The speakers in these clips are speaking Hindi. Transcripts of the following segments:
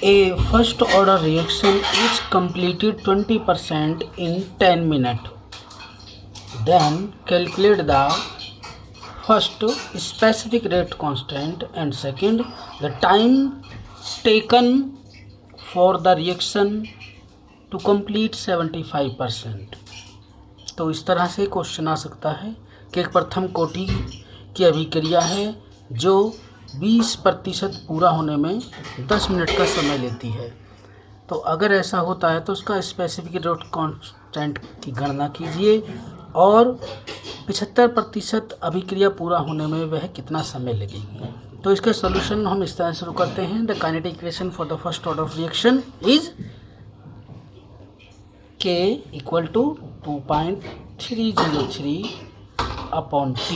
A first order reaction is completed 20% in 10 minutes. Then calculate the first specific rate constant and second the time taken for the reaction to complete 75%. तो इस तरह से क्वेश्चन आ सकता है कि एक प्रथम कोटि की अभिक्रिया है जो 20% पूरा होने में 10 मिनट का समय लेती है। तो अगर ऐसा होता है तो उसका स्पेसिफिक रेट कांस्टेंट की गणना कीजिए और 75% अभिक्रिया पूरा होने में वह कितना समय लगेगी। तो इसका सॉल्यूशन हम इस तरह शुरू करते हैं। The kinetic equation for the first order of reaction is K equal to 2.303 upon T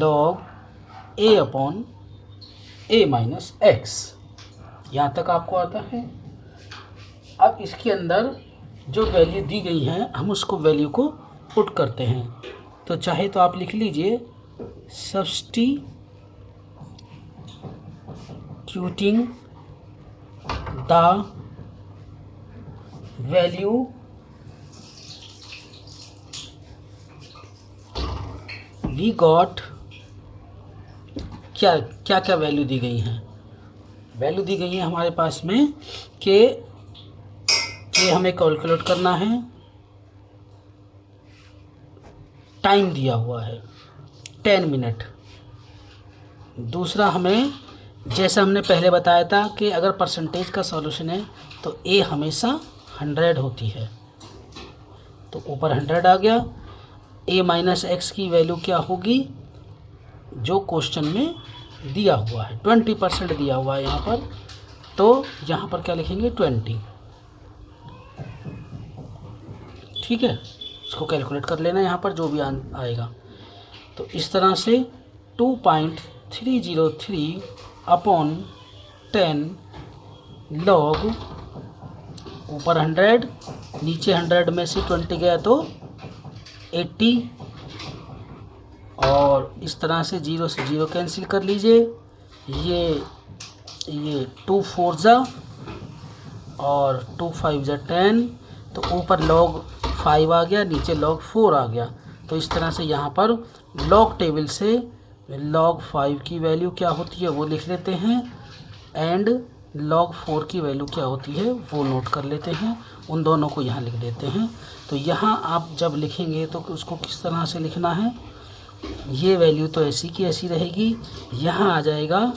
log A upon A minus x. यहाँ तक आपको आता है। अब इसके अंदर जो वैल्यू दी गई है हम उसको वैल्यू को पुट करते हैं। तो चाहे तो आप लिख लीजिए substituting the value we got, क्या क्या क्या वैल्यू दी गई हैं। वैल्यू दी गई है हमारे पास में कि हमें कैलकुलेट करना है, टाइम दिया हुआ है 10 मिनट। दूसरा हमें जैसा हमने पहले बताया था कि अगर परसेंटेज का सॉल्यूशन है तो ए हमेशा 100 होती है, तो ऊपर 100 आ गया। ए माइनस एक्स की वैल्यू क्या होगी जो क्वेश्चन में दिया हुआ है, 20% दिया हुआ है यहाँ पर, तो यहाँ पर क्या लिखेंगे 20। ठीक है, इसको कैलकुलेट कर लेना यहाँ पर जो भी आएगा। तो इस तरह से 2.303 अपॉन 10 लॉग ऊपर 100 नीचे 100 में से 20 गया तो 80 और इस तरह से 0 से 0 कैंसिल कर लीजिए। ये 2 4 जा और 2 5 जा 10, तो ऊपर log 5 आ गया, नीचे log 4 आ गया। तो इस तरह से यहाँ पर log टेबल से log 5 की वैल्यू क्या होती है वो लिख लेते हैं एंड log 4 की वैल्यू क्या होती है वो नोट कर लेते हैं। उन दोनों को यहाँ लिख देते हैं। तो यहाँ आप जब लिखेंगे तो उसको किस तरह से लिखना है, ये वैल्यू तो ऐसी की ऐसी रहेगी। यहाँ आ जाएगा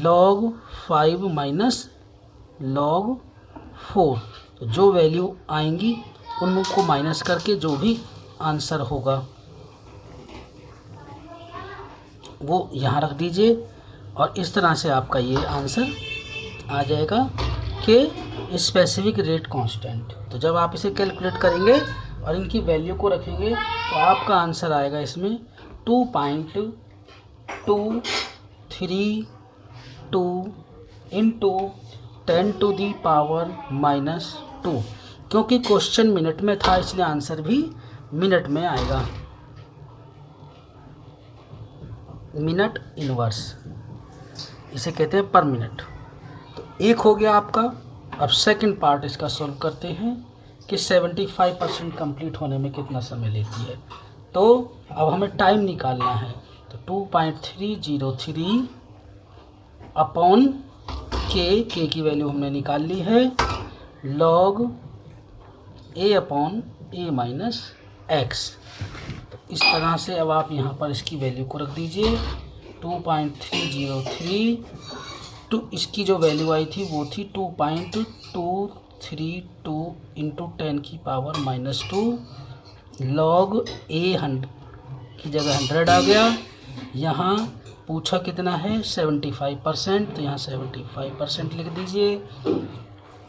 log 5 माइनस log 4, तो जो वैल्यू आएंगी उनको माइनस करके जो भी आंसर होगा वो यहाँ रख दीजिए और इस तरह से आपका ये आंसर आ जाएगा कि स्पेसिफिक रेट कांस्टेंट। तो जब आप इसे कैलकुलेट करेंगे और इनकी वैल्यू को रखेंगे तो आपका आंसर आएगा इसमें 2.232 इंटू 10⁻⁻²। क्योंकि क्वेश्चन मिनट में था इसलिए आंसर भी मिनट में आएगा। मिनट इनवर्स इसे कहते हैं पर मिनट। तो एक हो गया आपका। अब सेकंड पार्ट इसका सॉल्व करते हैं कि 75% कंप्लीट होने में कितना समय लेती है। तो अब हमें टाइम निकालना है। तो 2.303 अपॉन के की वैल्यू हमने निकाल ली है, log A upon A minus x. तो इस तरह से अब आप यहाँ पर इसकी वैल्यू को रख दीजिए 2.303 टू इसकी जो वैल्यू आई थी वो थी 2.232 इंटू 10⁻⁻² log A 100 की जगह 100 आ गया। यहाँ पूछा कितना है 75%, तो यहाँ 75% लिख दीजिए।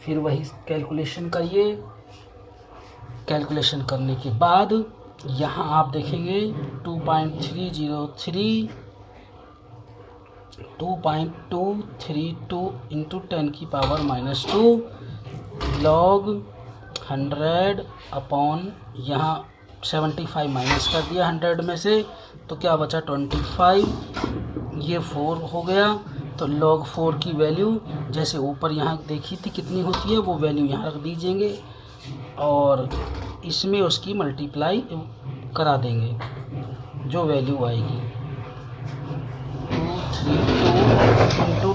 फिर वही कैलकुलेशन करिए। कैलकुलेशन करने के बाद यहाँ आप देखेंगे 2.303 2.232 इंटू 10⁻⁻² log 100 अपॉन यहाँ 75 माइनस कर दिया 100 में से, तो क्या बचा 25, ये 4 हो गया। तो log 4 की वैल्यू जैसे ऊपर यहाँ देखी थी कितनी होती है, वो वैल्यू यहाँ रख दीजिएंगे और इसमें उसकी मल्टीप्लाई करा देंगे जो वैल्यू आएगी 232 इंटू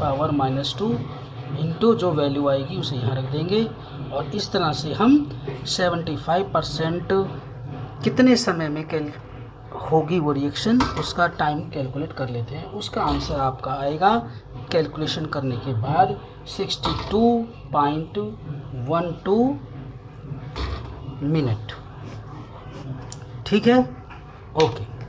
10⁻⁻2 इंटू जो वैल्यू आएगी उसे यहाँ रख देंगे। और इस तरह से हम 75% कितने समय में होगी वो रिएक्शन, उसका टाइम कैलकुलेट कर लेते हैं। उसका आंसर आपका आएगा कैलकुलेशन करने के बाद 62.12 मिनट। ठीक है, ओके।